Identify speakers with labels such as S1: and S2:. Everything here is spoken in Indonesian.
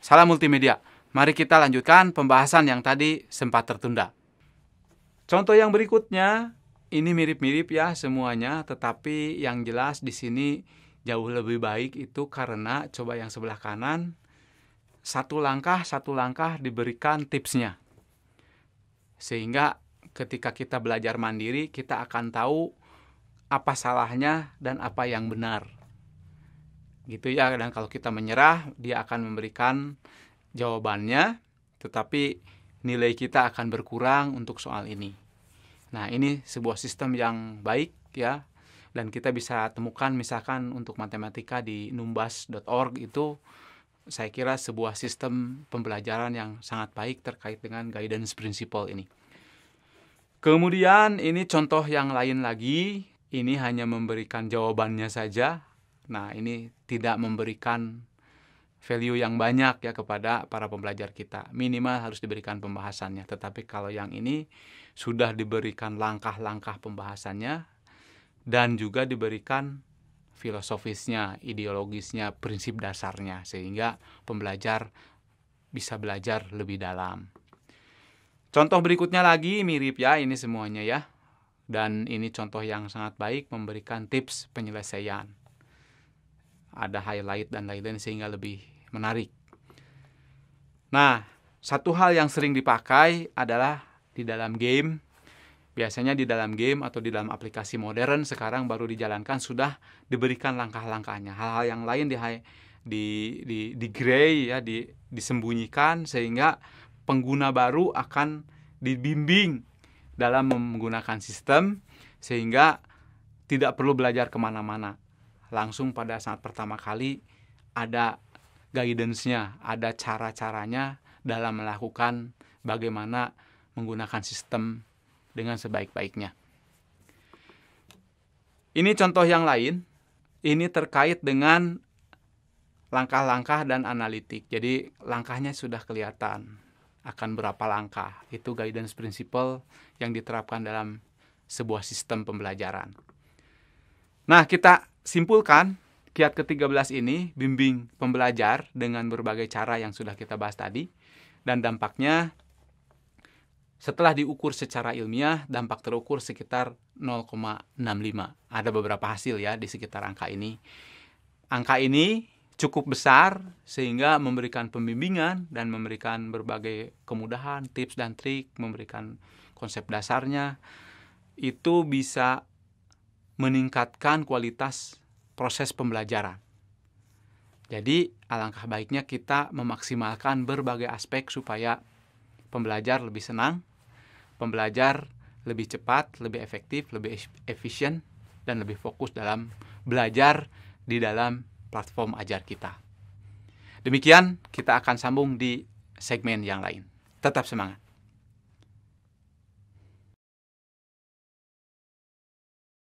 S1: Salam multimedia. Mari kita lanjutkan pembahasan yang tadi sempat tertunda. Contoh yang berikutnya, ini mirip-mirip ya semuanya, tetapi yang jelas di sini jauh lebih baik itu karena coba yang sebelah kanan, satu langkah diberikan tipsnya. Sehingga ketika kita belajar mandiri, kita akan tahu apa salahnya dan apa yang benar. Gitu ya, dan kalau kita menyerah, dia akan memberikan jawabannya, tetapi nilai kita akan berkurang untuk soal ini. Nah, ini sebuah sistem yang baik ya, dan kita bisa temukan misalkan untuk matematika di numbas.org itu, saya kira sebuah sistem pembelajaran yang sangat baik terkait dengan guidance principle ini. Kemudian ini contoh yang lain lagi, ini hanya memberikan jawabannya saja. Nah, ini tidak memberikan value yang banyak ya kepada para pembelajar kita. Minimal harus diberikan pembahasannya. Tetapi kalau yang ini sudah diberikan langkah-langkah pembahasannya dan juga diberikan filosofisnya, ideologisnya, prinsip dasarnya, sehingga pembelajar bisa belajar lebih dalam. Contoh berikutnya lagi mirip ya, ini semuanya ya. Dan ini contoh yang sangat baik, memberikan tips penyelesaian. Ada highlight dan lain-lain sehingga lebih menarik. Nah, satu hal yang sering dipakai adalah di dalam game. Biasanya di dalam game atau di dalam aplikasi modern sekarang baru dijalankan sudah diberikan langkah-langkahnya. Hal-hal yang lain di gray ya, disembunyikan sehingga pengguna baru akan dibimbing dalam menggunakan sistem sehingga tidak perlu belajar kemana-mana. Langsung pada saat pertama kali ada guidance-nya, ada cara-caranya dalam melakukan bagaimana menggunakan sistem dengan sebaik-baiknya. Ini contoh yang lain, ini terkait dengan langkah-langkah dan analitik. Jadi langkahnya sudah kelihatan, akan berapa langkah. Itu guidance principle yang diterapkan dalam sebuah sistem pembelajaran. Nah, kita simpulkan kiat ke-13 ini bimbing pembelajar dengan berbagai cara yang sudah kita bahas tadi, dan dampaknya setelah diukur secara ilmiah, dampak terukur sekitar 0,65. Ada beberapa hasil ya di sekitar angka ini. Angka ini cukup besar sehingga memberikan pembimbingan dan memberikan berbagai kemudahan, tips dan trik, memberikan konsep dasarnya. Itu bisa meningkatkan kualitas proses pembelajaran. Jadi, alangkah baiknya kita memaksimalkan berbagai aspek supaya pembelajar lebih senang, pembelajar lebih cepat, lebih efektif, lebih efisien, dan lebih fokus dalam belajar di dalam platform ajar kita. Demikian, kita akan sambung di segmen yang lain. Tetap semangat!